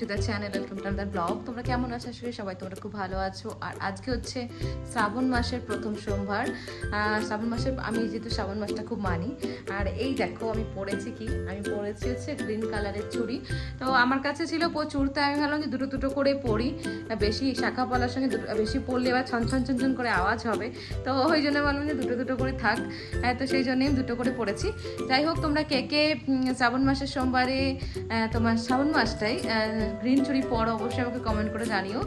To the channel, welcome to the blog. তোমরা কেমন আছো? আসলে সবাই তোমরা খুব ভালো আছো। আর আজকে হচ্ছে শ্রাবণ মাসের প্রথম সোমবার। শ্রাবণ মাসের আমি যেহেতু শ্রাবণ মাসটা খুব মানি। আর এই দেখো আমি পরেছি হচ্ছে গ্রিন কালারের চুড়ি। তো আমার কাছে ছিল প্রচুর, তাই আমি ভাবলাম যে দুটো দুটো করে পরি, বেশি শাখা পলার সঙ্গে বেশি পরলে এবার ছন ছন ছন ছন করে আওয়াজ হবে, তো ওই জন্য ভাবলাম যে দুটো দুটো করে থাক। তো সেই জন্যই দুটো করে পরেছি। যাই হোক, তোমরা কে কে শ্রাবণ মাসের সোমবারে তোমার শ্রাবণ মাসটাই গ্রিন চুড়ি পরো অবশ্যই আমাকে কমেন্ট করে জানিও।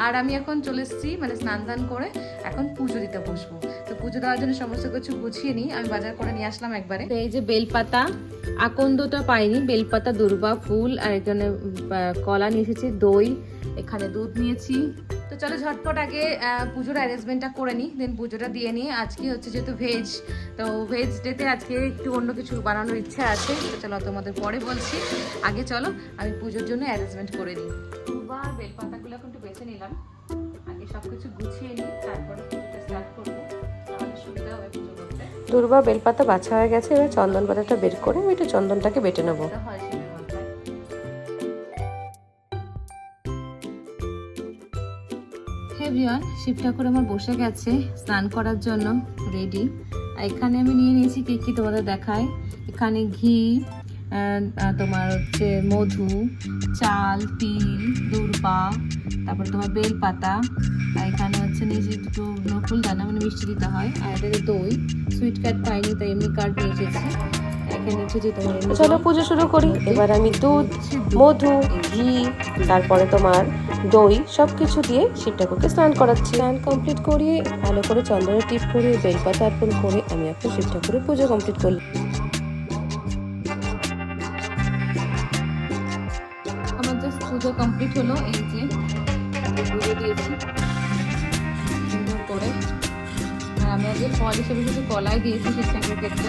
আর আমি এখন চলে এসেছি মানে স্নান দান করে এখন পুজো দিতে বসবো। তো পুজো দেওয়ার জন্য সমস্ত কিছু গুছিয়ে নিই, আমি বাজার করে নিয়ে আসলাম একবারে। এই যে বেলপাতা, আকন্দটা পাইনি, বেলপাতা, দুর্বা ফুল, আর এখানে কলা নিয়ে এসেছি, দই, এখানে দুধ নিয়েছি। তো চলো ঝটপট আগে পুজোর অ্যারেঞ্জমেন্টটা করে নিই, দেন পুজোটা দিয়ে নিই। আজকে হচ্ছে যেহেতু ভেজ, তো ভেজ ডেতে আজকে একটু অন্য কিছু বানানোর ইচ্ছা আছে। তো চলো তোমাদের পরে বলছি, আগে চলো আমি পুজোর জন্য অ্যারেঞ্জমেন্ট করে নিই। দুবার বেলপাতাগুলো এখন একটু বেছে নিলাম, আগে সব কিছু গুছিয়ে নিই, তারপরে পুজোটা স্টার্ট করবো, আমাদের সুবিধা হবে পুজো করতে। দুর্বা বেলপাতা বাছা হয়ে গেছে, এবার চন্দন পাতাটা বের করে আমি একটু চন্দনটাকে বেটে নেবো। এভরিওয়ান, শিব ঠাকুর আমার বসে গেছে স্নান করার জন্য রেডি। আর এখানে আমি নিয়ে নিয়েছি কি কি তোমাদের দেখায়। এখানে ঘি, তোমার হচ্ছে মধু, চাল, তিল, দূর্বা, তারপরে তোমার বেলপাতা, আর এখানে হচ্ছে নিয়েছি একটু নকুল দানা, মানে মিষ্টি দিতে হয়, আর এটাতে দই, সুইট কার্ড পাইনি তাই এমনি কার্ড নিয়ে এসেছি। চলো পুজো শুরু করি। এবার আমি দুধ, মধু, ঘি, তারপরে তোমার দই সবকিছু দিয়ে শিব ঠাকুরকে স্নান করাচ্ছি। স্নান কমপ্লিট করিয়ে ভালো করে চন্দনের টিপ করে বেলপাতা অর্পণ করে আমি এখন শিব ঠাকুরের পুজো কমপ্লিট করলাম। আমার জাস্ট পুজো কমপ্লিট হলো, এই যে পুজো দিয়েছি সুন্দর করে। আর আমি আগে ফল হিসেবে কিছু কলাই দিয়েছি শিব ঠাকুরের ক্ষেত্রে।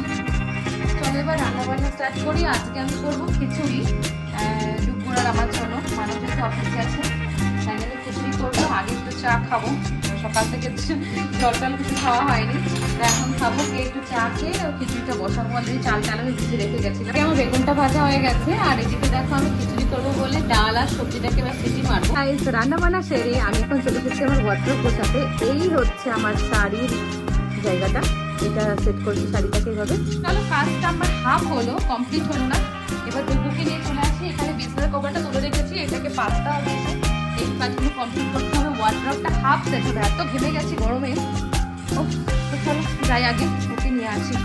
চলো এবার রান্না বান্না স্টার্ট করি। আজকে আমি করবো খিচুড়ি দুপুরের আমার জন্য, মানুষের তো অফিসে আছে, তাই জন্য খিচুড়ি করবো। আগে একটু চা খাবো, সকাল থেকে জল টল কিছু খাওয়া হয়নি, এখন খাবো। কে একটু চা খেয়ে খিচুড়িটা বসাবো। অলরেডি চাল আমি ভিজে রেখে গেছিলাম। আমার বেগুনটা ভাজা হয়ে গেছে, আর এদিকে দেখো আমি খিচুড়ি করবো বলে ডাল আর সবজিটাকে এবার সিটি মারবো। রান্না বান্না সেরে আমি এখন চলে এসেছি আমার ওয়ার্ড্রোব গোছাতে। এই হচ্ছে আমার শাড়ির জায়গাটা, এটা সেট করছি শাড়িটাকে এভাবে। চলো কাজটা আমার হাফ হলো, কমপ্লিট হলো না। এবার দুপুকে নিয়ে চলে আসি। এখানে বিছানার কভারটা তুলে রেখেছি, এটাকে পাস্তা দিয়েছে। এই কাজগুলো কমপ্লিট করতে হবে। ওয়ার্ড্রোবটা হাফ সেট হবে, এত ঘেমে গেছি গরমে। ও তো চলো যাই, আগে ওকে নিয়ে আসি,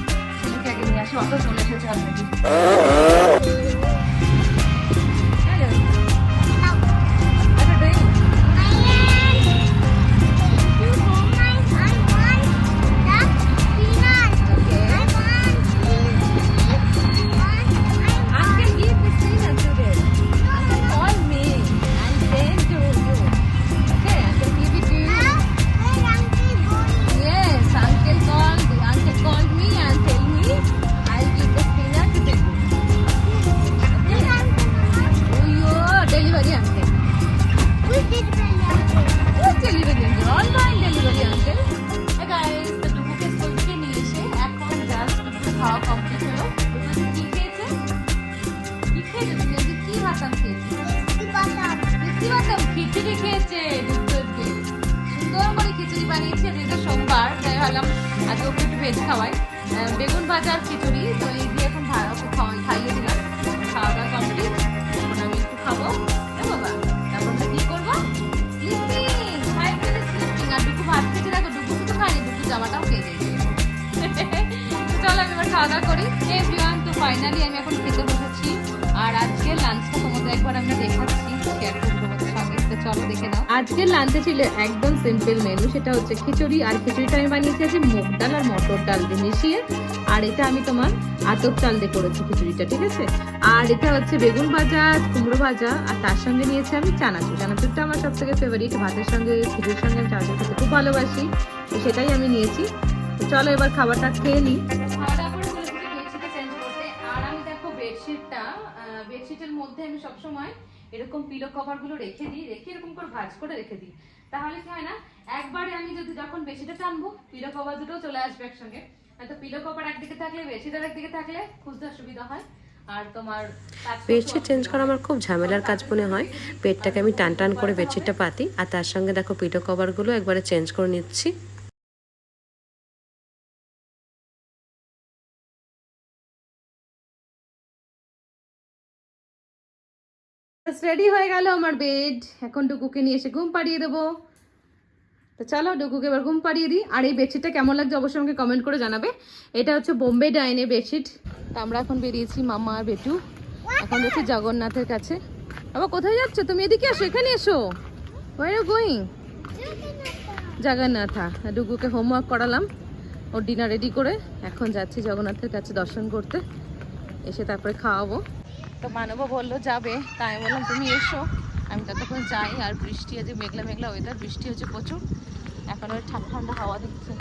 ছেলেকে আগে নিয়ে আসি, অত চলে এসেছে অলরেডি। খিচুড়ি খেয়েছে, সুন্দর করে খিচুড়ি বানিয়েছে, যেটা সোমবার তাই ভাবলাম আজকে ওকে একটু ভেজ খাওয়াই। বেগুন ভাজা আর খিচুড়ি, তো এই দিয়ে এখন খাইয়ে দিলাম। খাওয়া দাওয়া কমপ্লিট, এখন আমি একটু খাবো বাবা, তারপর আমরা কি করবো, স্লিপিং। আর দুপুর ভাত খেতে দেখো, দুপুর শুধু খাইনি, দুপুর জামাটাও খেয়ে দিয়েছি। চলো আমি এবার খাওয়া দাওয়া করি। এভরিওয়ান, তো ফাইনালি আমি এখন খেতে বসেছি। আর আজকের লাঞ্চটা তোমাদের একবার আমরা দেখাচ্ছি, শেয়ার করবো তোমাদের সঙ্গে। চলো দেখে নাও। আজকের লাঞ্চে ছিল একদম সিম্পল মেনু, সেটা হচ্ছে খিচুড়ি। আর খিচুড়িটা আমি বানিয়েছি আছে মুগ ডাল আর মটর ডাল দিয়ে মিশিয়ে। আর এটা আমি তোমার আতপ চাল দিয়ে করেছি খিচুড়িটা, ঠিক আছে। আর এটা হচ্ছে বেগুন ভাজা, কুমড়ো ভাজা, আর তার সঙ্গে নিয়েছি আমি চানাচুর। চানাচুরটা আমার সব থেকে ফেভারিট, ভাতের সঙ্গে খিচুড়ির সঙ্গে আমি চানাচুর খেতে খুব ভালোবাসি, তো সেটাই আমি নিয়েছি। তো চলো এবার খাবারটা খেয়ে নিই। খাওয়া দাওয়া করে চলে এসেছি বেডশিটটা চেঞ্জ করতে। আর আমি দেখো বেডশিটের মধ্যে আমি সবসময় এরকম পিলো কভার গুলো রেখে এরকম করে ভাঁজ করে রেখে দিই। তাহলে কি হয় না, একবারে আমি যদি যখন বেডশিটটা টানবো পিলো কভার দুটো চলে আসবে একসঙ্গে। তো পিলো কভার একদিকে থাকলে বেডশিটের একদিকে থাকলে খুঁজতে সুবিধা হয়। আর তোমার বেডশিট চেঞ্জ করা আমার খুব ঝামেলার কাজ মনে হয়। বেডটাকে আমি টান টান করে বেডশিটটা পাতি, আর তার সঙ্গে দেখো পিলো কভারগুলো একবারে চেঞ্জ করে নিচ্ছি। রেডি হয়ে গেল আমার বেড। এখন ডুকুকে নিয়ে এসে ঘুম পাড়িয়ে দেবো। তো চলো ডুকুকে এবার ঘুম পাড়িয়ে দিই। আর এই বেডশিটটা কেমন লাগছে অবশ্যই আমাকে কমেন্ট করে জানাবে। এটা হচ্ছে বোম্বে ডাইনের বেডশিট। তো আমরা এখন বেরিয়েছি মামা আর বেটু, এখন যাচ্ছি জগন্নাথের কাছে। বাবা কোথায় যাচ্ছ তুমি? এদিকে আসো, এখানে এসো। Where you going? জগন্নাথা। ডুকুকে হোমওয়ার্ক করালাম, ওর ডিনার রেডি করে এখন যাচ্ছি জগন্নাথের কাছে দর্শন করতে, এসে তারপরে খাওয়াবো। তো মানবও বললো যাবে, তাই আমি বললাম তুমি এসো, আমি ততক্ষণ যাই। আর বৃষ্টি আছে, মেঘলা মেঘলা ওয়েদার, বৃষ্টি হচ্ছে প্রচুর, এখন ওই ঠান্ডা ঠান্ডা হাওয়া দিচ্ছে।